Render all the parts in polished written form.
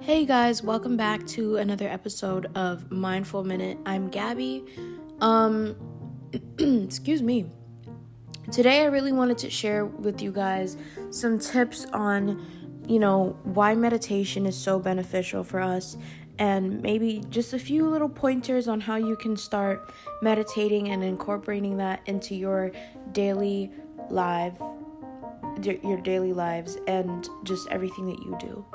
Hey guys, welcome back to another episode of Mindful Minute. I'm Gabby. Excuse me. Today I really wanted to share with you guys some tips on, why meditation is so beneficial for us, and maybe just a few little pointers on how you can start meditating and incorporating that into your daily lives and just everything that you do.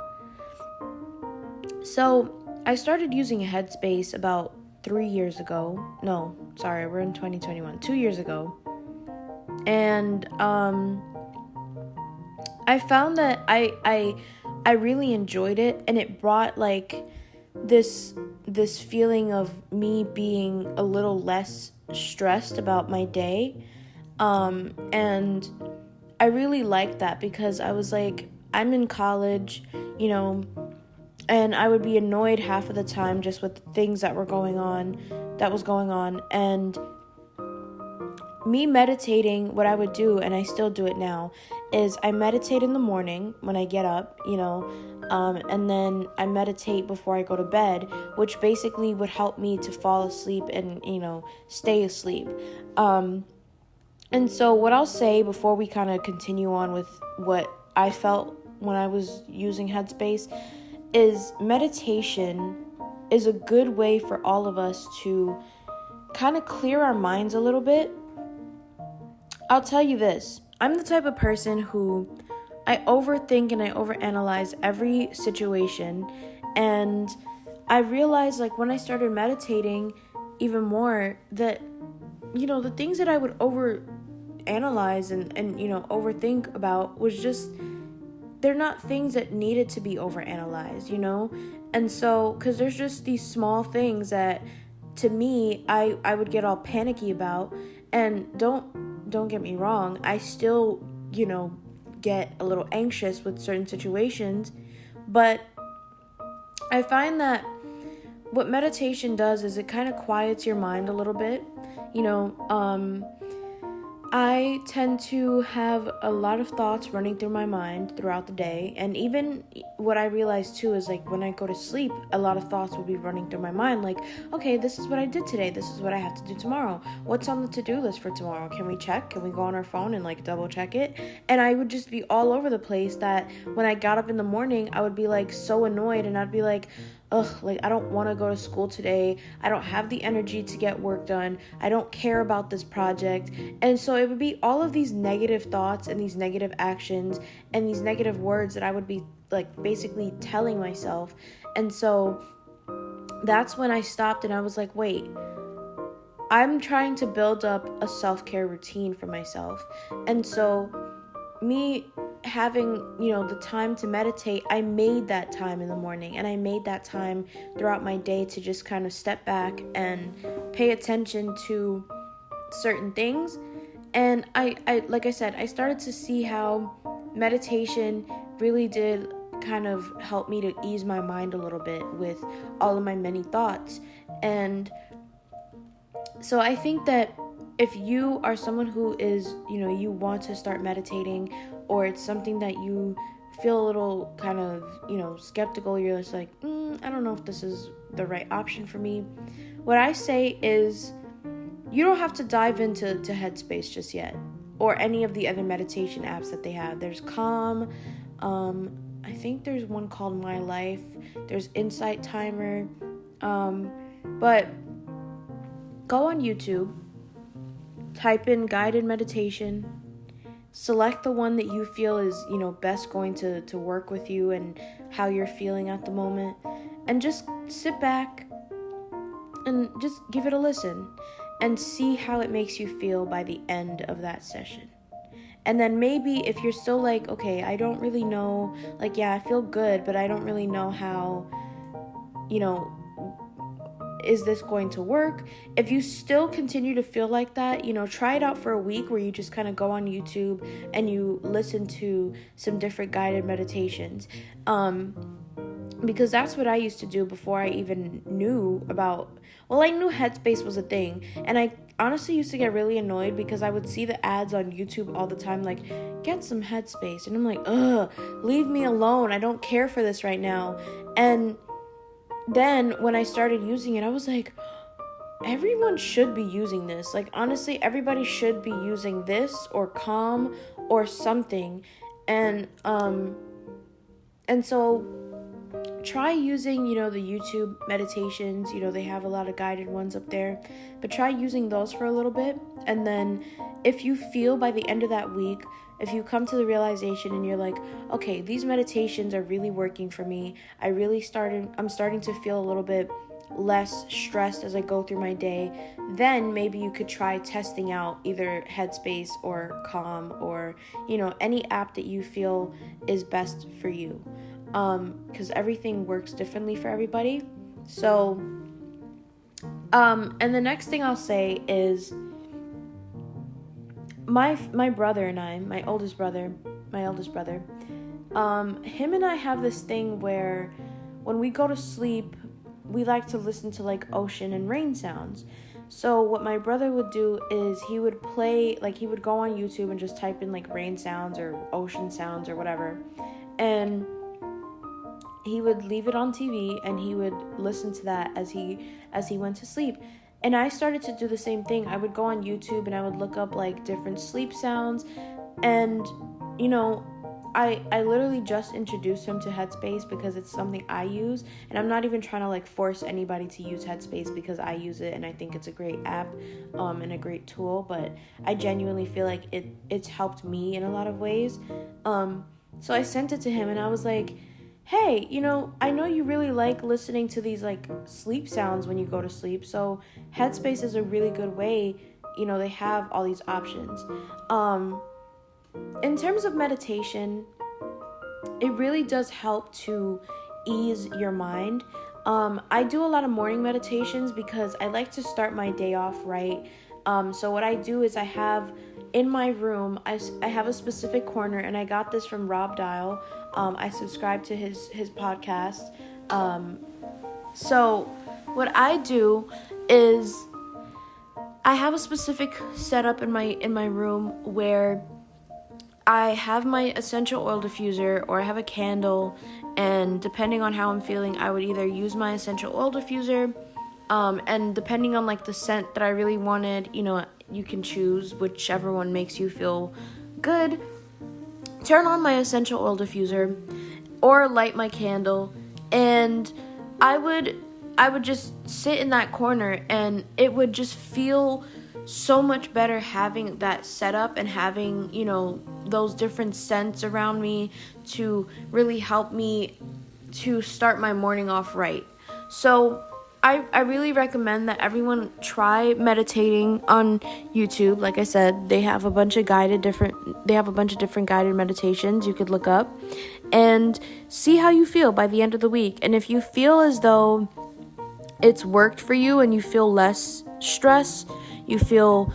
So, I started using Headspace about 3 years ago. No, sorry, we're in 2021. 2 years ago. And I found that I really enjoyed it, and it brought like this feeling of me being a little less stressed about my day. And I really liked that because I was like, I'm in college, and I would be annoyed half of the time just with things that was going on. And me meditating, what I would do, and I still do it now, is I meditate in the morning when I get up, and then I meditate before I go to bed, which basically would help me to fall asleep and, stay asleep. And so what I'll say before we kind of continue on with what I felt when I was using Headspace is meditation is a good way for all of us to kind of clear our minds a little bit. I'll tell you this. I'm the type of person who I overthink and I overanalyze every situation. And I realized, like, when I started meditating even more, that, the things that I would overanalyze and overthink about was just, they're not things that needed to be overanalyzed, And so, because there's just these small things that, to me, I would get all panicky about. And don't get me wrong, I still, get a little anxious with certain situations. But I find that what meditation does is it kind of quiets your mind a little bit. I tend to have a lot of thoughts running through my mind throughout the day. And even what I realized too is, like, when I go to sleep, a lot of thoughts will be running through my mind. Like, okay, this is what I did today. This is what I have to do tomorrow. What's on the to-do list for tomorrow? Can we check? Can we go on our phone and double check it? And I would just be all over the place that when I got up in the morning, I would be so annoyed, and I'd be like, I don't want to go to school today. I don't have the energy to get work done. I don't care about this project. And so it would be all of these negative thoughts and these negative actions and these negative words that I would be basically telling myself. And so that's when I stopped and I was like, wait, I'm trying to build up a self-care routine for myself. And so me having, the time to meditate, I made that time in the morning, and I made that time throughout my day to just kind of step back and pay attention to certain things. And I like I said, I started to see how meditation really did kind of help me to ease my mind a little bit with all of my many thoughts. And so I think that if you are someone who is, you want to start meditating, or it's something that you feel a little kind of, skeptical, you're just like, I don't know if this is the right option for me. What I say is, you don't have to dive into Headspace just yet, or any of the other meditation apps that they have. There's Calm, I think there's one called My Life, there's Insight Timer, but go on YouTube, type in guided meditation, select the one that you feel is, best going to work with you and how you're feeling at the moment, and just sit back and just give it a listen and see how it makes you feel by the end of that session. And then maybe if you're still like, okay, I don't really know, I feel good, but I don't really know how, is this going to work? If you still continue to feel like that, try it out for a week where you just kind of go on YouTube and you listen to some different guided meditations. Because that's what I used to do before I even knew about, I knew Headspace was a thing, and honestly used to get really annoyed because I would see the ads on YouTube all the time, like, get some Headspace. And I'm like, ugh, leave me alone. I don't care for this right now. And then when I started using it, I was like, everyone should be using this. Like, honestly, everybody should be using this or Calm or something. And so try using, the YouTube meditations. They have a lot of guided ones up there, but try using those for a little bit. And then if you feel by the end of that week, if you come to the realization and you're like, okay, these meditations are really working for me, I'm starting to feel a little bit less stressed as I go through my day, then maybe you could try testing out either Headspace or Calm or, any app that you feel is best for you. Because everything works differently for everybody. So, and the next thing I'll say is my brother and I, my eldest brother, him and I have this thing where when we go to sleep, we like to listen to like ocean and rain sounds. So what my brother would do is he would go on YouTube and just type in like rain sounds or ocean sounds or whatever. And he would leave it on TV and he would listen to that as he went to sleep. And I started to do the same thing. I would go on YouTube and I would look up like different sleep sounds. And, I literally just introduced him to Headspace because it's something I use. And I'm not even trying to like force anybody to use Headspace because I use it and I think it's a great app and a great tool. But I genuinely feel like it's helped me in a lot of ways. So I sent it to him and I was like, hey, I know you really like listening to these like sleep sounds when you go to sleep. So Headspace is a really good way. They have all these options. In terms of meditation, it really does help to ease your mind. I do a lot of morning meditations because I like to start my day off right. So what I do is I have in my room, I have a specific corner, and I got this from Rob Dial. I subscribe to his podcast. So what I do is I have a specific setup in my room where I have my essential oil diffuser or I have a candle, and depending on how I'm feeling, I would either use my essential oil diffuser, and depending on like the scent that I really wanted, you can choose whichever one makes you feel good. Turn on my essential oil diffuser or light my candle, and I would just sit in that corner, and it would just feel so much better having that setup and having, those different scents around me to really help me to start my morning off right. So I really recommend that everyone try meditating on YouTube. Like I said, they have a bunch of different guided meditations you could look up and see how you feel by the end of the week. And if you feel as though it's worked for you and you feel less stress, you feel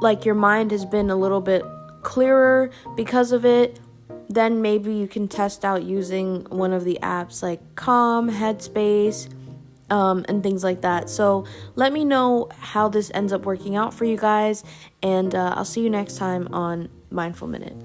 like your mind has been a little bit clearer because of it, then maybe you can test out using one of the apps like Calm, Headspace, and things like that. So let me know how this ends up working out for you guys, and I'll see you next time on Mindful Minute.